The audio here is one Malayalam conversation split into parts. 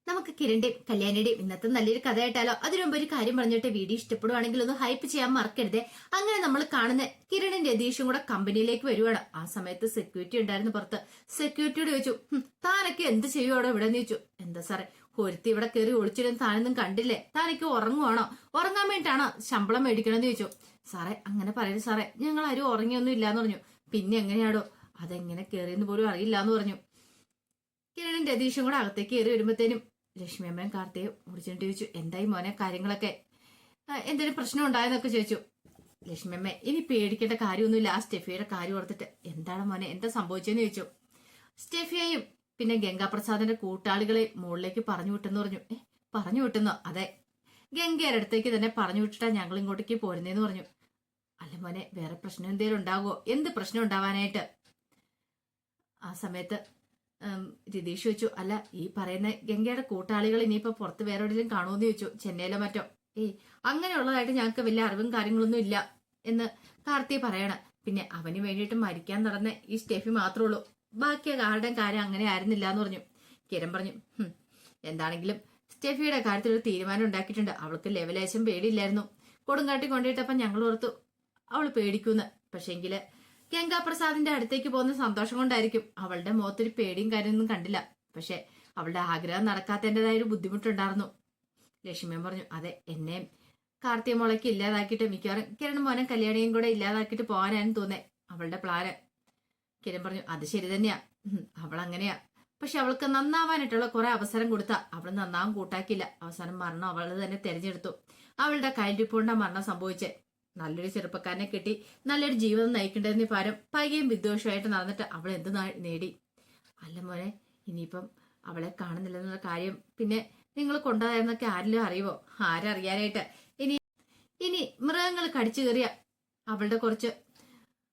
നമുക്ക് കിരണിന്റെയും കല്യാണിയുടെയും ഇന്നത്തെ നല്ലൊരു കഥയായിട്ടാലോ. അതിനു മുമ്പ് ഒരു കാര്യം പറഞ്ഞിട്ട് വീഡിയോ ഇഷ്ടപ്പെടുവാണെങ്കിൽ ഒന്ന് ഹൈപ്പ് ചെയ്യാൻ മറക്കരുതേ. അങ്ങനെ നമ്മൾ കാണുന്ന കിരണിന്റെ രതീഷും കൂടെ കമ്പനിയിലേക്ക് വരുവാണ്. ആ സമയത്ത് സെക്യൂരിറ്റി ഉണ്ടായിരുന്നു പുറത്ത്. സെക്യൂരിറ്റിയോട് ചോദിച്ചു, താനൊക്കെ എന്ത് ചെയ്യുവാടോ ഇവിടെ എന്ന് ചോദിച്ചു. എന്താ സാറേ, ഒരുത്തി ഇവിടെ കയറി ഒളിച്ചിടും താനൊന്നും കണ്ടില്ലേ? താനൊക്കെ ഉറങ്ങുവാണോ? ഉറങ്ങാൻ വേണ്ടിട്ടാണോ ശമ്പളം മേടിക്കണമെന്ന് ചോദിച്ചു. സാറേ അങ്ങനെ പറയരുത് സാറേ, ഞങ്ങൾ ആരും ഉറങ്ങിയൊന്നും ഇല്ലാന്ന് പറഞ്ഞു. പിന്നെ എങ്ങനെയാടോ? അതെങ്ങനെ കയറിയെന്ന് പോലും അറിയില്ല എന്ന് പറഞ്ഞു. കിരണും രതീഷും കൂടെ അകത്തേക്ക് കയറി വരുമ്പോഴത്തേനും ലക്ഷ്മി അമ്മയും കാർത്തിയെ മുറിച്ചിട്ട് ചോദിച്ചു, എന്തായി മോനെ കാര്യങ്ങളൊക്കെ? എന്തെങ്കിലും പ്രശ്നം ഉണ്ടായെന്നൊക്കെ ചോദിച്ചു. ലക്ഷ്മി അമ്മ, ഇനി പേടിക്കേണ്ട കാര്യമൊന്നുമില്ല. ആ സ്റ്റെഫിയുടെ കാര്യം ഓർത്തിട്ട്. എന്താണ് മോനെ, എന്താ സംഭവിച്ചെന്ന് ചോദിച്ചു. സ്റ്റെഫിയെയും പിന്നെ ഗംഗാപ്രസാദിന്റെ കൂട്ടാളികളെ മുകളിലേക്ക് പറഞ്ഞു വിട്ടെന്ന് പറഞ്ഞു. പറഞ്ഞു വിട്ടുന്നോ? അതെ, ഗംഗയുടെ അടുത്തേക്ക് തന്നെ പറഞ്ഞു വിട്ടിട്ടാ ഞങ്ങൾ ഇങ്ങോട്ടേക്ക് പോരുന്നേന്ന് പറഞ്ഞു. അല്ല മോനെ, വേറെ പ്രശ്നം എന്തെങ്കിലും ഉണ്ടാകുമോ? എന്ത് പ്രശ്നം ഉണ്ടാവാനായിട്ട്? ആ സമയത്ത് രതീഷ് ചോദിച്ചു, അല്ല ഈ പറയുന്ന ഗംഗയുടെ കൂട്ടാളികൾ ഇനിയിപ്പോ പുറത്ത് വേറെ എവിടെയെങ്കിലും കാണുമെന്ന് ചോദിച്ചു. ചെന്നൈയിലോ മറ്റോ? അങ്ങനെയുള്ളതായിട്ട് ഞങ്ങൾക്ക് വലിയ അറിവും കാര്യങ്ങളൊന്നും ഇല്ല എന്ന് കാർത്തി പറയണം. പിന്നെ അവന് വേണ്ടിയിട്ട് മരിക്കാൻ നടന്ന ഈ സ്റ്റെഫി മാത്രമേ ഉള്ളൂ. ബാക്കി ആരുടെയും കാര്യം അങ്ങനെ ആയിരുന്നില്ല എന്ന് പറഞ്ഞു. കിരൺ പറഞ്ഞു, എന്താണെങ്കിലും സ്റ്റെഫിയുടെ കാര്യത്തിൽ ഒരു തീരുമാനം ഉണ്ടാക്കിയിട്ടുണ്ട്. അവൾക്ക് ലെവലേശം പേടിയില്ലായിരുന്നു. കൊടുങ്കാട്ടി കൊണ്ടിട്ടപ്പം ഞങ്ങൾ ഓർത്തു അവൾ പേടിക്കുന്നു. പക്ഷേങ്കില് ഗംഗാപ്രസാദിന്റെ അടുത്തേക്ക് പോകുന്ന സന്തോഷം കൊണ്ടായിരിക്കും. അവളുടെ മുഖത്തൊരു പേടിയും കാര്യമൊന്നും കണ്ടില്ല. പക്ഷെ അവളുടെ ആഗ്രഹം നടക്കാത്തതിൻ്റെതായ ഒരു ബുദ്ധിമുട്ടുണ്ടായിരുന്നു. ലക്ഷ്മിയൻ പറഞ്ഞു, അതെ, എന്നെ കാർത്തിക മോളയ്ക്ക് ഇല്ലാതാക്കിയിട്ട് മിക്കവാറും കിരൺ മോനെ കല്യാണിയും കൂടെ ഇല്ലാതാക്കിയിട്ട് പോകാനായിരുന്നു തോന്നേ അവളുടെ പ്ലാന്. കിരൺ പറഞ്ഞു, അത് ശരി തന്നെയാ, അവൾ അങ്ങനെയാ. പക്ഷെ അവൾക്ക് നന്നാവാനായിട്ടുള്ള കുറെ അവസരം കൊടുത്താ അവൾ നന്നാവും കൂട്ടാക്കില്ല. അവസാനം മരണം അവൾ തന്നെ തെരഞ്ഞെടുത്തു. അവളുടെ കയ്യിലിപ്പോണ്ട മരണം സംഭവിച്ചേ. നല്ലൊരു ചെറുപ്പക്കാരനെ കെട്ടി നല്ലൊരു ജീവിതം നയിക്കേണ്ടതിന് പകരം പൈകയും വിദ്വേഷമായിട്ട് നടന്നിട്ട് അവൾ എന്ത് നേടി? അല്ല മോനെ, ഇനിയിപ്പം അവളെ കാണുന്നില്ലെന്നുള്ള കാര്യം പിന്നെ നിങ്ങൾ കൊണ്ടുപോയെന്നൊക്കെ ആരെങ്കിലും അറിയുമോ? ആരറിയാനായിട്ട്? ഇനി മൃഗങ്ങൾ കടിച്ചു കയറിയ അവളുടെ കുറച്ച്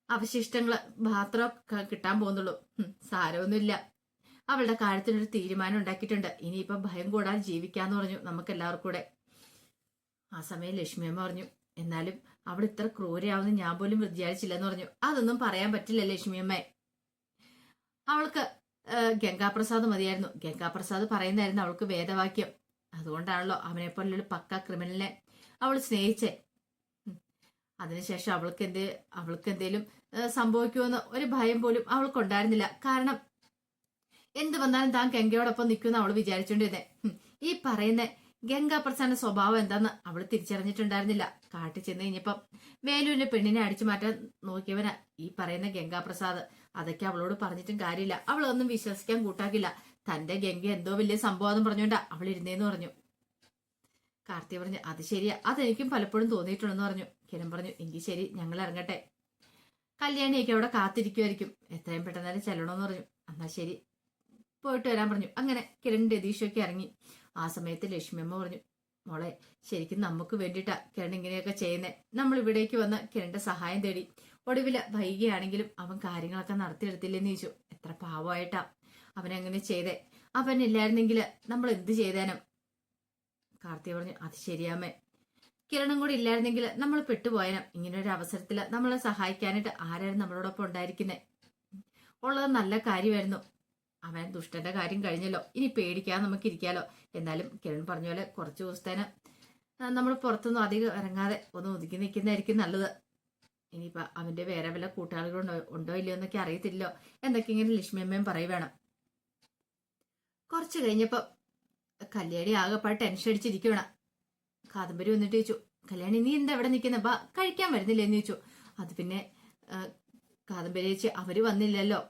അവശിഷ്ടങ്ങള് മാത്രം കിട്ടാൻ പോകുന്നുള്ളൂ. സാരമൊന്നുമില്ല. അവളുടെ കാര്യത്തിനൊരു തീരുമാനം ഉണ്ടാക്കിയിട്ടുണ്ട്. ഇനിയിപ്പം ഭയം കൂടാതെ ജീവിക്കാന്ന് പറഞ്ഞു നമുക്ക് എല്ലാവർക്കും കൂടെ. ആ സമയം ലക്ഷ്മിയമ്മ പറഞ്ഞു, എന്നാലും അവൾ ഇത്ര ക്രൂരയാവുന്ന ഞാൻ പോലും വിചാരിച്ചില്ലെന്ന് പറഞ്ഞു. അതൊന്നും പറയാൻ പറ്റില്ല ലക്ഷ്മിയമ്മ. അവൾക്ക് ഗംഗാപ്രസാദ് മതിയായിരുന്നു. ഗംഗാപ്രസാദ് പറയുന്നതായിരുന്നു അവൾക്ക് വേദവാക്യം. അതുകൊണ്ടാണല്ലോ അവനെപ്പോലൊരു പക്ക ക്രിമിനലിനെ അവൾ സ്നേഹിച്ചേ. അതിനുശേഷം അവൾക്ക് എന്തേലും സംഭവിക്കുമെന്ന് ഒരു ഭയം പോലും അവൾക്കുണ്ടായിരുന്നില്ല. കാരണം എന്ത് വന്നാലും താൻ ഗംഗയോടൊപ്പം നിൽക്കുമെന്ന് അവൾ വിചാരിച്ചോണ്ടിരുന്നേ. ഈ പറയുന്ന ഗംഗാപ്രസാദിന്റെ സ്വഭാവം എന്താന്ന് അവൾ തിരിച്ചറിഞ്ഞിട്ടുണ്ടായിരുന്നില്ല. കാട്ടിൽ ചെന്ന് കഴിഞ്ഞപ്പം വേലുവിന്റെ പെണ്ണിനെ അടിച്ചു മാറ്റാൻ നോക്കിയവനാ ഈ പറയുന്ന ഗംഗാപ്രസാദ്. അതൊക്കെ അവളോട് പറഞ്ഞിട്ടും കാര്യമില്ല. അവളൊന്നും വിശ്വസിക്കാൻ കൂട്ടാക്കില്ല. തന്റെ ഗംഗ എന്തോ വലിയ സംഭവം പറഞ്ഞോണ്ടാ അവൾ ഇരുന്നേന്ന് പറഞ്ഞു. കാർത്തി പറഞ്ഞു, അത് ശരിയാ, അതെനിക്കും പലപ്പോഴും തോന്നിയിട്ടുണ്ടെന്ന് പറഞ്ഞു. കിരൺ പറഞ്ഞു, എങ്കിൽ ശരി, ഞങ്ങൾ ഇറങ്ങട്ടെ. കല്യാണിയൊക്കെ അവിടെ കാത്തിരിക്കുമായിരിക്കും. എത്രയും പെട്ടെന്ന് ചെല്ലണമെന്ന് പറഞ്ഞു. എന്നാ ശരി, പോയിട്ട് വരാൻ പറഞ്ഞു. അങ്ങനെ കിരൺ രതീഷൊക്കെ ഇറങ്ങി. ആ സമയത്ത് ലക്ഷ്മിയമ്മ പറഞ്ഞു, മോളെ, ശരിക്കും നമുക്ക് വേണ്ടിയിട്ടാ കിരൺ ഇങ്ങനെയൊക്കെ ചെയ്യുന്നേ. നമ്മൾ ഇവിടേക്ക് വന്ന് കിരണിന്റെ സഹായം തേടി. ഒടുവില് വൈകിയാണെങ്കിലും അവൻ കാര്യങ്ങളൊക്കെ നടത്തിയെടുത്തില്ലെന്ന് ചോദിച്ചു. എത്ര പാവമായിട്ടാ അവനങ്ങനെ ചെയ്തേ. അവനില്ലായിരുന്നെങ്കിൽ നമ്മൾ എന്ത് ചെയ്തേനും? കാർത്തിക പറഞ്ഞു, അത് ശരിയാമേ, കിരണും കൂടി ഇല്ലായിരുന്നെങ്കിൽ നമ്മൾ പെട്ടുപോയനം. ഇങ്ങനൊരു അവസരത്തിൽ നമ്മളെ സഹായിക്കാനായിട്ട് ആരായിരുന്നു നമ്മളോടൊപ്പം ഉണ്ടായിരിക്കുന്നേ? ഉള്ളത് നല്ല കാര്യമായിരുന്നു. അവൻ ദുഷ്ടന്റെ കാര്യം കഴിഞ്ഞല്ലോ, ഇനി പേടിക്കാതെ നമുക്ക് ഇരിക്കാലോ. എന്നാലും കിരൺ പറഞ്ഞ പോലെ കുറച്ചു ദിവസത്തേന് നമ്മൾ പുറത്തൊന്നും അധികം ഇറങ്ങാതെ ഒന്ന് ഒതുക്കി നിൽക്കുന്നതായിരിക്കും നല്ലത്. ഇനിയിപ്പോ അവന്റെ വേറെ വല്ല കൂട്ടാളികളുണ്ടോ ഇല്ലയോ എന്നൊക്കെ അറിയത്തില്ലോ എന്നൊക്കെ ഇങ്ങനെ ലക്ഷ്മിയമ്മയും പറയുവേണം. കുറച്ചു കഴിഞ്ഞപ്പോ കല്യാണി ആകെപ്പാട് ടെൻഷൻ അടിച്ചിരിക്കണം. കാദംബരി വന്നിട്ട് ചോദിച്ചു, കല്യാണി നീ എന്താ എവിടെ നിൽക്കുന്ന? ബാ, കഴിക്കാൻ വരുന്നില്ല എന്ന് ചോദിച്ചു. അത് പിന്നെ കാദംബരി ചോദിച്ചു, അവര് വന്നില്ലല്ലോ,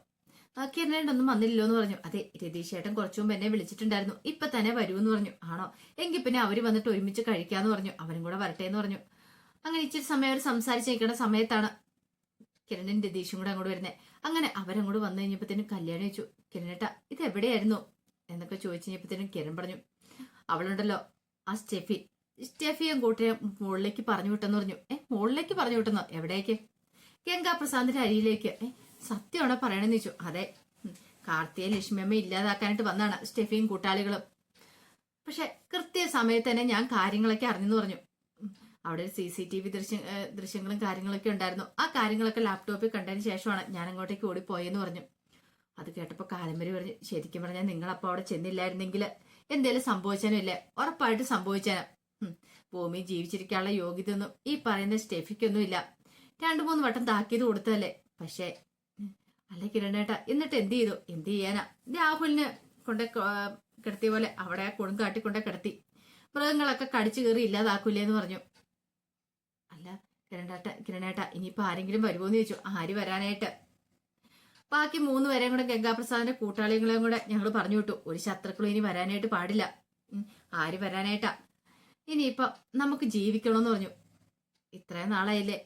കിരണേട്ടൊന്നും വന്നില്ലല്ലോ എന്ന് പറഞ്ഞു. അതെ, രതീഷ് ചേട്ടൻ കുറച്ചു മുമ്പ് എന്നെ വിളിച്ചിട്ടുണ്ടായിരുന്നു, ഇപ്പൊ തന്നെ വരുമെന്ന് പറഞ്ഞു. ആണോ? എങ്കിൽ പിന്നെ അവര് വന്നിട്ട് ഒരുമിച്ച് കഴിക്കാന്ന് പറഞ്ഞു. അവനും കൂടെ വരട്ടെ എന്ന് പറഞ്ഞു. അങ്ങനെ ഇച്ചിരി സമയം അവർ സംസാരിച്ച് നിൽക്കുന്ന സമയത്താണ് കിരണും രതീഷും കൂടെ അങ്ങോട്ട് വരുന്നത്. അങ്ങനെ അവരങ്ങോട്ട് വന്നു കഴിഞ്ഞപ്പോഴത്തേനും കല്യാണി ചോദിച്ചു, കിരണേട്ട ഇത് എവിടെയായിരുന്നു എന്നൊക്കെ ചോദിച്ചു കഴിഞ്ഞപ്പോഴത്തേനും കിരൺ പറഞ്ഞു, അവളുണ്ടല്ലോ ആ സ്റ്റെഫിയും കൂട്ടിയെ മുകളിലേക്ക് പറഞ്ഞു വിട്ടെന്ന് പറഞ്ഞു. മുകളിലേക്ക് പറഞ്ഞു വിട്ടെന്നോ? എവിടേക്ക്? ഗംഗാപ്രസാദിന്റെ അരിയിലേക്ക്. സത്യമാണോ പറയണെന്ന് ചോദിച്ചു. അതെ, കാർത്തിയെ ലക്ഷ്മിയമ്മ ഇല്ലാതാക്കാനായിട്ട് വന്നാണ് സ്റ്റെഫിയും കൂട്ടാളികളും. പക്ഷെ കൃത്യ സമയത്ത് തന്നെ ഞാൻ കാര്യങ്ങളൊക്കെ അറിഞ്ഞെന്ന് പറഞ്ഞു. അവിടെ ഒരു CCTV ദൃശ്യങ്ങളും കാര്യങ്ങളൊക്കെ ഉണ്ടായിരുന്നു. ആ കാര്യങ്ങളൊക്കെ ലാപ്ടോപ്പിൽ കണ്ടതിന് ശേഷമാണ് ഞാൻ അങ്ങോട്ടേക്ക് ഓടിപ്പോയെന്ന് പറഞ്ഞു. അത് കേട്ടപ്പോൾ കാദംബരി പറഞ്ഞു, ശരിക്കും പറഞ്ഞാൽ നിങ്ങളപ്പോൾ അവിടെ ചെന്നില്ലായിരുന്നെങ്കിൽ എന്തേലും സംഭവിച്ചാനും ഇല്ലേ, ഉറപ്പായിട്ട് സംഭവിച്ചാനും. ഭൂമി ജീവിച്ചിരിക്കാനുള്ള യോഗ്യതയൊന്നും ഈ പറയുന്ന സ്റ്റെഫിക്കൊന്നും ഇല്ല. 2-3 വട്ടം താക്കീത് കൊടുത്തതല്ലേ. പക്ഷേ അല്ല കിരണേട്ടാ, എന്നിട്ട് എന്ത് ചെയ്തു? എന്ത് ചെയ്യാനാ? രാഹുലിന് കൊണ്ട് കിടത്തിയ പോലെ അവിടെ ആ കൊടുങ്കാട്ടി കൊണ്ട് കിടത്തി. മൃഗങ്ങളൊക്കെ കടിച്ചു കയറി ഇല്ലാതാക്കൂലേന്ന് പറഞ്ഞു. അല്ല കിരണേട്ട ഇനിയിപ്പോ ആരെങ്കിലും വരുമോന്ന് ചോദിച്ചു. ആര് വരാനായിട്ട്? ബാക്കി 3 പേരെയും കൂടെ ഗംഗാപ്രസാദിന്റെ കൂട്ടാളികളെയും കൂടെ ഞങ്ങൾ പറഞ്ഞു വിട്ടു. ഒരു ശത്രുക്കളും ഇനി വരാനായിട്ട് പാടില്ല. ആര് വരാനായിട്ടാ? ഇനിയിപ്പൊ നമുക്ക് ജീവിക്കണമെന്ന് പറഞ്ഞു. ഇത്രയും നാളായില്ലേ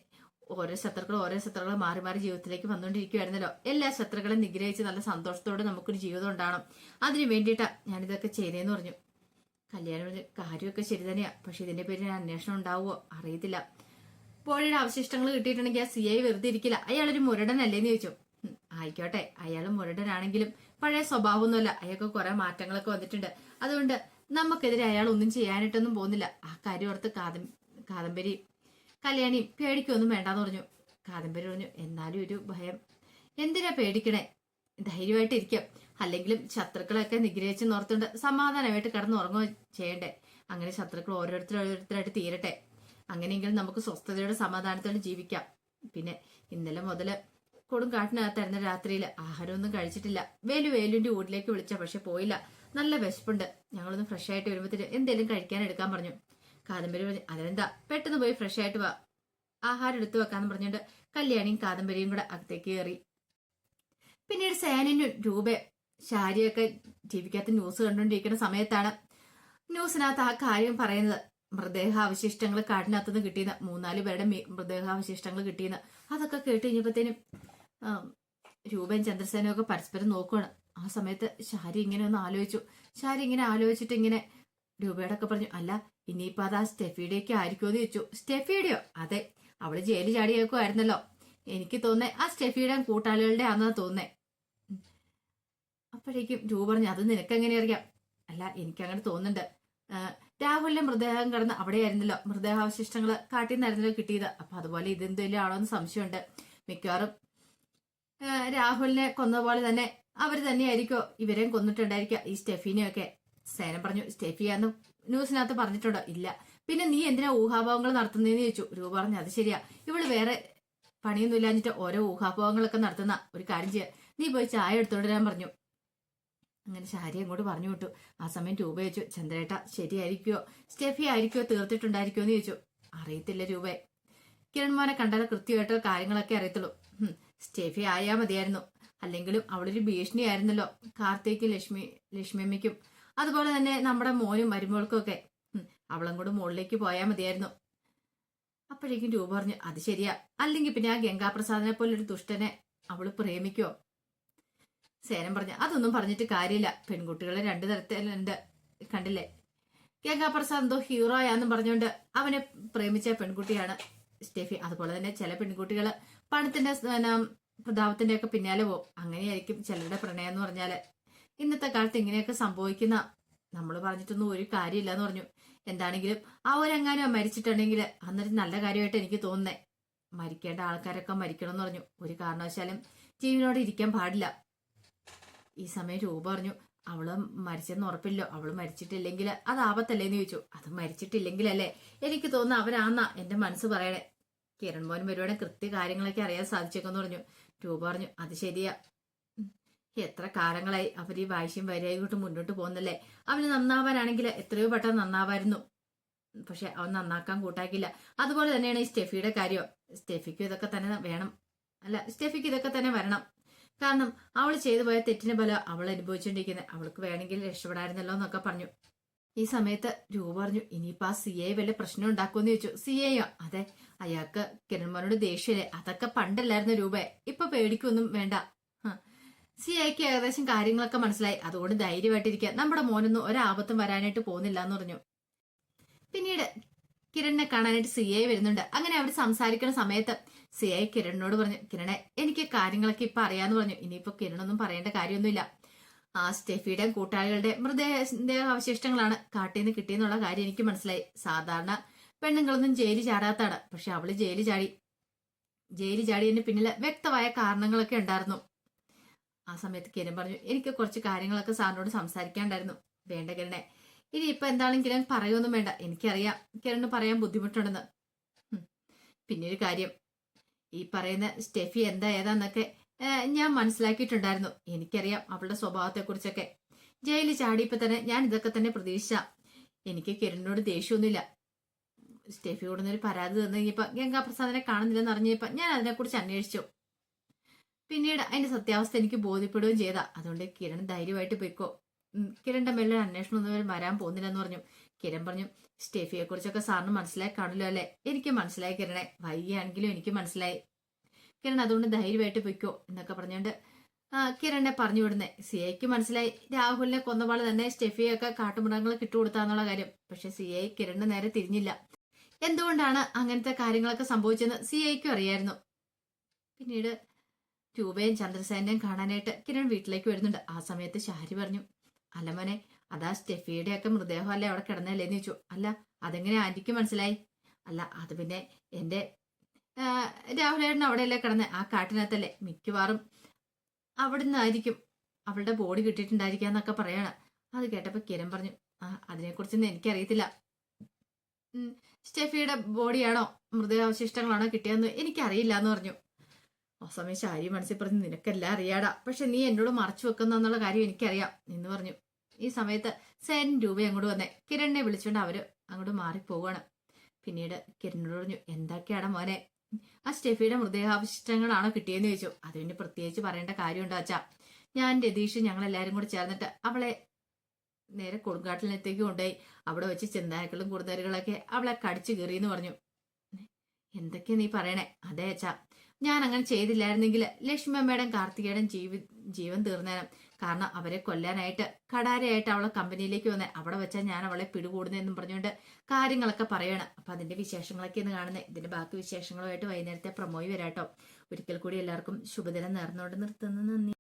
ഓരോ ശത്രുക്കളും മാറി മാറി ജീവിതത്തിലേക്ക് വന്നുകൊണ്ടിരിക്കുവായിരുന്നല്ലോ. എല്ലാ ശത്രുക്കളെ നിഗ്രഹിച്ച് നല്ല സന്തോഷത്തോടെ നമുക്കൊരു ജീവിതം ഉണ്ടാവണം. അതിനു വേണ്ടിയിട്ടാ ഞാനിതൊക്കെ ചെയ്തേന്ന് പറഞ്ഞു. കല്യാണം കാര്യമൊക്കെ ശരി തന്നെയാ. പക്ഷെ ഇതിന്റെ പേരിൽ അന്വേഷണം ഉണ്ടാവുമോ അറിയത്തില്ല. ബോഡിയുടെ അവശിഷ്ടങ്ങൾ കിട്ടിയിട്ടുണ്ടെങ്കിൽ ആ CI വെറുതെ ഇരിക്കില്ല. അയാളൊരു മുരടനല്ലേന്ന് ചോദിച്ചു. ആയിക്കോട്ടെ, അയാൾ മുരടനാണെങ്കിലും പഴയ സ്വഭാവമൊന്നുമല്ല. അയാൾക്ക് കുറെ മാറ്റങ്ങളൊക്കെ വന്നിട്ടുണ്ട്. അതുകൊണ്ട് നമുക്കെതിരെ അയാൾ ഒന്നും ചെയ്യാനായിട്ടൊന്നും പോകുന്നില്ല. ആ കാര്യം ഓർത്ത് കാദംബരി കല്യാണിയും പേടിക്കൊന്നും വേണ്ടാന്ന് പറഞ്ഞു. കാദംബരി പറഞ്ഞു, എന്നാലും ഒരു ഭയം. എന്തിനാ പേടിക്കണേ? ധൈര്യമായിട്ടിരിക്കാം. അല്ലെങ്കിലും ശത്രുക്കളൊക്കെ നിഗ്രഹിച്ച് നോർത്തുകൊണ്ട് സമാധാനമായിട്ട് കിടന്ന് ഉറങ്ങുകയോ ചെയ്യണ്ടേ. അങ്ങനെ ശത്രുക്കൾ ഓരോരുത്തരായിട്ട് തീരട്ടെ. അങ്ങനെയെങ്കിലും നമുക്ക് സ്വസ്ഥതയോടെ സമാധാനത്തോടെ ജീവിക്കാം. പിന്നെ ഇന്നലെ മുതല് കൊടുങ്കാട്ടിനകത്തായിരുന്ന രാത്രിയിൽ ആഹാരമൊന്നും കഴിച്ചിട്ടില്ല. വേലുവിന്റെ വീട്ടിലേക്ക് വിളിച്ച, പക്ഷെ പോയില്ല. നല്ല വിശപ്പുണ്ട്. ഞങ്ങളൊന്ന് ഫ്രഷ് ആയിട്ട് വരുമ്പോഴത്തേക്ക് എന്തേലും കഴിക്കാൻ എടുക്കാൻ പറഞ്ഞു. കാദംബരി പറഞ്ഞു, അതിനെന്താ, പെട്ടെന്ന് പോയി ഫ്രഷ് ആയിട്ട് വാ, ആഹാരം എടുത്തു വെക്കാന്ന് പറഞ്ഞുകൊണ്ട് കല്യാണിയും കാദംബരിയും കൂടെ അകത്തേക്ക് കയറി. പിന്നീട് സേനനും രൂപ ശാരിയൊക്കെ ടിവിക്കകത്ത് ന്യൂസ് കണ്ടുകൊണ്ടിരിക്കുന്ന സമയത്താണ് ന്യൂസിനകത്ത് ആ കാര്യം പറയുന്നത്. മൃതദേഹാവശിഷ്ടങ്ങൾ കാട്ടിനകത്തുനിന്ന് കിട്ടിയെന്ന്, 3-4 പേരുടെ മൃതദേഹാവശിഷ്ടങ്ങൾ കിട്ടിയെന്ന്. അതൊക്കെ കേട്ട് കഴിഞ്ഞപ്പോഴത്തേനും രൂപയും ചന്ദ്രസേനയും ഒക്കെ പരസ്പരം നോക്കുവാണ്. ആ സമയത്ത് ശാരി ഇങ്ങനെ ഒന്ന് ആലോചിച്ചു. ശാരി ഇങ്ങനെ ആലോചിച്ചിട്ട് ഇങ്ങനെ രൂപയോടൊക്കെ പറഞ്ഞു, അല്ല ഇനിയിപ്പോ അത് ആ സ്റ്റെഫിയുടെയൊക്കെ ആയിരിക്കുമെന്ന് ചോദിച്ചു. സ്റ്റെഫിയുടെയോ? അതെ, അവള് ജയിലിൽ ചാടിയേക്കുമായിരുന്നല്ലോ. എനിക്ക് തോന്നേ ആ സ്റ്റെഫിയുടെ കൂട്ടാളികളുടെ ആണെന്നാ തോന്നേ. അപ്പോഴേക്കും രൂപ പറഞ്ഞു, അത് നിനക്കെങ്ങനെ അറിയാം? അല്ല എനിക്കങ്ങനെ തോന്നുന്നുണ്ട്. രാഹുലിന്റെ മൃതദേഹം കിടന്ന് അവിടെയായിരുന്നല്ലോ, മൃതദേഹാവശിഷ്ടങ്ങള് കാട്ടിൽ നിന്നായിരുന്നല്ലോ കിട്ടിയത്. അപ്പൊ അതുപോലെ ഇതെന്തെങ്കിലും ആണോ എന്ന് സംശയമുണ്ട്. മിക്കവാറും രാഹുലിനെ കൊന്നപോലെ തന്നെ അവര് തന്നെയായിരിക്കോ ഇവരെയും കൊന്നിട്ടുണ്ടായിരിക്കുക, ഈ സ്റ്റെഫിനെയൊക്കെ. സേന പറഞ്ഞു, സ്റ്റെഫിയാന്ന് ന്യൂസിനകത്ത് പറഞ്ഞിട്ടുണ്ടോ? ഇല്ല. പിന്നെ നീ എന്തിനാ ഊഹാഭാവങ്ങൾ നടത്തുന്നതെന്ന് ചോദിച്ചു. രൂപ പറഞ്ഞു, അത് ശരിയാ, ഇവള് വേറെ പണിയൊന്നും ഇല്ലാഞ്ഞിട്ട് ഓരോ ഊഹാഭാവങ്ങളൊക്കെ നടത്തുന്ന. ഒരു കാര്യം ചെയ്യാ, നീ പോയി ചായ എടുത്തോണ്ട് വരാൻ പറഞ്ഞു. അങ്ങനെ ശാരി അങ്ങോട്ട് പറഞ്ഞു വിട്ടു. ആ സമയം രൂപ ചോദിച്ചു, ചന്ദ്രേട്ട ശരിയായിരിക്കോ, സ്റ്റെഫി ആയിരിക്കോ തീർത്തിട്ടുണ്ടായിരിക്കോ എന്ന് ചോദിച്ചു. അറിയത്തില്ല രൂപേ, കിരൺമോനെ കണ്ടാൽ കൃത്യമായിട്ട് കാര്യങ്ങളൊക്കെ അറിയത്തുള്ളൂ. സ്റ്റെഫി ആയാ മതിയായിരുന്നു. അല്ലെങ്കിലും അവളൊരു ഭീഷണിയായിരുന്നല്ലോ കാർത്തിക്കും ലക്ഷ്മിയമ്മയ്ക്കും, അതുപോലെ തന്നെ നമ്മുടെ മോനും മരുമോൾക്കും ഒക്കെ. അവളും കൂടെ മുകളിലേക്ക് പോയാൽ മതിയായിരുന്നു. അപ്പോഴേക്കും രൂപ പറഞ്ഞു, അത് ശരിയാ, അല്ലെങ്കിൽ പിന്നെ ആ ഗംഗാപ്രസാദിനെ പോലെ ഒരു ദുഷ്ടനെ അവള് പ്രേമിക്കോ? സേനം പറഞ്ഞു, അതൊന്നും പറഞ്ഞിട്ട് കാര്യമില്ല. പെൺകുട്ടികളെ 2 തരത്തിലുണ്ട്, കണ്ടില്ലേ? ഗംഗാപ്രസാദ് എന്തോ ഹീറോയാന്നും പറഞ്ഞുകൊണ്ട് അവനെ പ്രേമിച്ച പെൺകുട്ടിയാണ് സ്റ്റെഫി. അതുപോലെ തന്നെ ചില പെൺകുട്ടികള് പണത്തിന്റെ പ്രതാപത്തിന്റെ ഒക്കെ പിന്നാലെ പോകും. അങ്ങനെയായിരിക്കും ചിലരുടെ പ്രണയം എന്ന് പറഞ്ഞാല്. ഇന്നത്തെ കാലത്ത് ഇങ്ങനെയൊക്കെ സംഭവിക്കുന്ന നമ്മൾ പറഞ്ഞിട്ടൊന്നും ഒരു കാര്യമില്ല എന്ന് പറഞ്ഞു. എന്താണെങ്കിലും അവരെങ്ങാനും മരിച്ചിട്ടുണ്ടെങ്കിൽ അന്നൊരു നല്ല കാര്യമായിട്ട് എനിക്ക് തോന്നുന്നേ. മരിക്കേണ്ട ആൾക്കാരൊക്കെ മരിക്കണം എന്ന് പറഞ്ഞു. ഒരു കാരണവശാലും ജീവനോടെ ഇരിക്കാൻ പാടില്ല. ഈ സമയം രൂപ പറഞ്ഞു, അവള് മരിച്ചെന്ന് ഉറപ്പില്ലോ, അവള് മരിച്ചിട്ടില്ലെങ്കിൽ അത് ആപത്തല്ലേന്ന് ചോദിച്ചു. അത് മരിച്ചിട്ടില്ലെങ്കിലല്ലേ എനിക്ക് തോന്നുന്നു അവരാന്നാ എന്റെ മനസ്സ് പറയണേ. കിരൺ മോൻ വരുവാണെങ്കിൽ കൃത്യ കാര്യങ്ങളൊക്കെ അറിയാൻ സാധിച്ചേക്കെന്ന് പറഞ്ഞു. രൂപ പറഞ്ഞു, അത് ശരിയാ, എത്ര കാലങ്ങളായി അവർ ഈ വാശിയും വരിയായിട്ട് മുന്നോട്ട് പോകുന്നല്ലേ. അവന് നന്നാവാനാണെങ്കിൽ എത്രയോ പെട്ടെന്ന് നന്നാവായിരുന്നു. പക്ഷെ അവൻ നന്നാക്കാൻ കൂട്ടാക്കില്ല. അതുപോലെ തന്നെയാണ് ഈ സ്റ്റെഫിയുടെ കാര്യം. സ്റ്റെഫിക്ക് ഇതൊക്കെ തന്നെ വേണം, അല്ല സ്റ്റെഫിക്ക് ഇതൊക്കെ തന്നെ വരണം. കാരണം അവൾ ചെയ്തു പോയ തെറ്റിന് പോലെ അവൾ അനുഭവിച്ചുകൊണ്ടിരിക്കുന്നത്. അവൾക്ക് വേണമെങ്കിൽ രക്ഷപ്പെടായിരുന്നല്ലോ എന്നൊക്കെ പറഞ്ഞു. ഈ സമയത്ത് രൂപ പറഞ്ഞു, ഇനിയിപ്പോ ആ CI വല്ല പ്രശ്നം ഉണ്ടാക്കുമെന്ന് ചോദിച്ചു. CIയോ? അതെ, അയാൾക്ക് കിരൺമോനോട് ദേഷ്യല്ലേ. അതൊക്കെ പണ്ടല്ലായിരുന്നു രൂപ, ഇപ്പൊ പേടിക്കൊന്നും വേണ്ട. CIക്ക് ഏകദേശം കാര്യങ്ങളൊക്കെ മനസ്സിലായി. അതുകൊണ്ട് ധൈര്യമായിട്ടിരിക്കുക, നമ്മുടെ മോനൊന്നും ഒരാപത്തും വരാനായിട്ട് പോകുന്നില്ല എന്ന് പറഞ്ഞു. പിന്നീട് കിരണിനെ കാണാനായിട്ട് CI വരുന്നുണ്ട്. അങ്ങനെ അവർ സംസാരിക്കുന്ന സമയത്ത് CI കിരണിനോട് പറഞ്ഞു, കിരണെ എനിക്ക് കാര്യങ്ങളൊക്കെ ഇപ്പൊ അറിയാന്ന് പറഞ്ഞു. ഇനിയിപ്പോ കിരണൊന്നും പറയേണ്ട കാര്യമൊന്നുമില്ല. ആ സ്റ്റെഫിയുടെ കൂട്ടാളികളുടെ മൃതദേഹാവശിഷ്ടങ്ങളാണ് കാട്ടിൽ നിന്ന് കിട്ടിയെന്നുള്ള കാര്യം എനിക്ക് മനസ്സിലായി. സാധാരണ പെണ്ണുങ്ങളൊന്നും ജയിലിൽ ചാടാത്താണ്, പക്ഷെ അവള് ജയിലിൽ ചാടിയതിന് പിന്നില് വ്യക്തമായ കാരണങ്ങളൊക്കെ ഉണ്ടായിരുന്നു. ആ സമയത്ത് കിരൺ പറഞ്ഞു, എനിക്ക് കുറച്ച് കാര്യങ്ങളൊക്കെ സാറിനോട് സംസാരിക്കാണ്ടായിരുന്നു. വേണ്ട കിരണേ, ഇനി ഇപ്പൊ എന്താണെങ്കിലും കിരൺ പറയൊന്നും വേണ്ട. എനിക്കറിയാം കിരണ് പറയാൻ ബുദ്ധിമുട്ടുണ്ടെന്ന്. പിന്നെ ഒരു കാര്യം, ഈ പറയുന്ന സ്റ്റെഫി എന്താ ഏതാന്നൊക്കെ ഞാൻ മനസ്സിലാക്കിയിട്ടുണ്ടായിരുന്നു. എനിക്കറിയാം അവളുടെ സ്വഭാവത്തെക്കുറിച്ചൊക്കെ. ജയിലിൽ ചാടിയപ്പോ തന്നെ ഞാൻ ഇതൊക്കെ തന്നെ പ്രതീക്ഷിച്ച. എനിക്ക് കിരണിനോട് ദേഷ്യമൊന്നുമില്ല. സ്റ്റെഫി കൂടുന്നൊരു പരാതി തന്നു കഴിഞ്ഞപ്പോ ഗംഗാപ്രസാദിനെ കാണുന്നില്ലെന്ന് അറിഞ്ഞപ്പോ ഞാൻ അതിനെക്കുറിച്ച് അന്വേഷിച്ചു. പിന്നീട് അതിന്റെ സത്യാവസ്ഥ എനിക്ക് ബോധ്യപ്പെടുകയും ചെയ്താ. അതുകൊണ്ട് കിരൺ ധൈര്യമായിട്ട് പോയിക്കോ. കിരണിന്റെ മേലെ അന്വേഷണം ഒന്നും വരാൻ പോകുന്നില്ലെന്ന് പറഞ്ഞു. കിരൺ പറഞ്ഞു, സ്റ്റെഫിയെ കുറിച്ചൊക്കെ സാറിന് മനസ്സിലായി കാണുമല്ലോ അല്ലെ? എനിക്ക് മനസ്സിലായി കിരണെ, വൈകിയാണെങ്കിലും എനിക്ക് മനസ്സിലായി. കിരൺ അതുകൊണ്ട് ധൈര്യമായിട്ട് പൊയ്ക്കോ എന്നൊക്കെ പറഞ്ഞുകൊണ്ട് കിരണിനെ പറഞ്ഞു വിടുന്നേ. സിഐക്ക് മനസ്സിലായി രാഹുലിനെ കൊന്നപാട് തന്നെ സ്റ്റെഫിയൊക്കെ കാട്ടുമൃഗങ്ങൾ കിട്ടുകൊടുത്താന്നുള്ള കാര്യം. പക്ഷെ സിഐ കിരണിന് നേരെ തിരിഞ്ഞില്ല. എന്തുകൊണ്ടാണ് അങ്ങനത്തെ കാര്യങ്ങളൊക്കെ സംഭവിച്ചെന്ന് സിഐക്കും അറിയായിരുന്നു. പിന്നീട് രൂപയും ചന്ദ്രസേനയും കാണാനായിട്ട് കിരൺ വീട്ടിലേക്ക് വരുന്നുണ്ട്. ആ സമയത്ത് ഷാരി പറഞ്ഞു, അല്ല മോനെ, അതാ സ്റ്റെഫിയുടെ ഒക്കെ മൃതദേഹം അല്ലേ അവിടെ കിടന്നല്ലേന്ന് ചോദിച്ചു. അല്ല, അതെങ്ങനെ ആന്റിക്ക് മനസ്സിലായി? അല്ല, അത് പിന്നെ എന്റെ രാഹുലേട്ടൻ അവിടെയല്ലേ കിടന്നേ, ആ കാട്ടിനകത്തല്ലേ. മിക്കവാറും അവിടുന്ന് ആയിരിക്കും അവളുടെ ബോഡി കിട്ടിയിട്ടുണ്ടായിരിക്കാന്നൊക്കെ പറയാണ്. അത് കേട്ടപ്പോ കിരൺ പറഞ്ഞു, അതിനെക്കുറിച്ചൊന്നും എനിക്കറിയത്തില്ല. സ്റ്റെഫിയുടെ ബോഡിയാണോ മൃതദേഹാവശിഷ്ടങ്ങളാണോ കിട്ടിയതെന്ന് എനിക്കറിയില്ല എന്ന് പറഞ്ഞു. ആ സമയം ഷാരി മനസ്സിൽ പറഞ്ഞു, നിനക്കെല്ലാം അറിയാടാ, പക്ഷെ നീ എന്നോട് മറച്ചു വെക്കുന്ന കാര്യം എനിക്കറിയാം എന്ന് പറഞ്ഞു. ഈ സമയത്ത് സേൻ രൂപ അങ്ങോട്ട് വന്നേ. കിരണിനെ വിളിച്ചുകൊണ്ട് അവര് അങ്ങോട്ട് മാറിപ്പോവാണ്. പിന്നീട് കിരണിനോട് പറഞ്ഞു, എന്തൊക്കെയാണ് മോനെ, ആ സ്റ്റെഫിയുടെ മൃതദേഹാവശിഷ്ടങ്ങളാണോ കിട്ടിയെന്ന് ചോദിച്ചു. അതിന് പ്രത്യേകിച്ച് പറയേണ്ട കാര്യമുണ്ടോ അച്ഛാ? ഞാൻ രതീഷ് ഞങ്ങൾ എല്ലാരും കൂടി ചേർന്നിട്ട് അവളെ നേരെ കൊടുങ്കാട്ടിനകത്തേക്ക് കൊണ്ടുപോയി. അവിടെ വെച്ച് ചെന്നായ്ക്കളും കുറുനരികളൊക്കെ അവളെ കടിച്ചു കീറിയെന്ന് പറഞ്ഞു. എന്തൊക്കെയാ നീ പറയണേ? അതെ അച്ഛാ, ഞാൻ അങ്ങനെ ചെയ്തില്ലായിരുന്നെങ്കിൽ ലക്ഷ്മിയമ്മയുടെ കാർത്തികയുടെ ജീവൻ തീർന്നേനും. കാരണം അവരെ കൊല്ലാനായിട്ട് കടാരയായിട്ട് അവളെ കമ്പനിയിലേക്ക് വന്നേ. അവിടെ വെച്ചാൽ ഞാൻ അവളെ പിടികൂടുന്നെന്നും പറഞ്ഞുകൊണ്ട് കാര്യങ്ങളൊക്കെ പറയണം. അപ്പൊ അതിന്റെ വിശേഷങ്ങളൊക്കെ ഒന്ന് കാണുന്നത്. ഇതിന്റെ ബാക്കി വിശേഷങ്ങളുമായിട്ട് വൈകുന്നേരത്തെ പ്രൊമോയി വരാട്ടോ. ഒരിക്കൽ കൂടി എല്ലാവർക്കും ശുഭദിനം നേർന്നുകൊണ്ട് നിർത്തുന്നു. നന്ദി.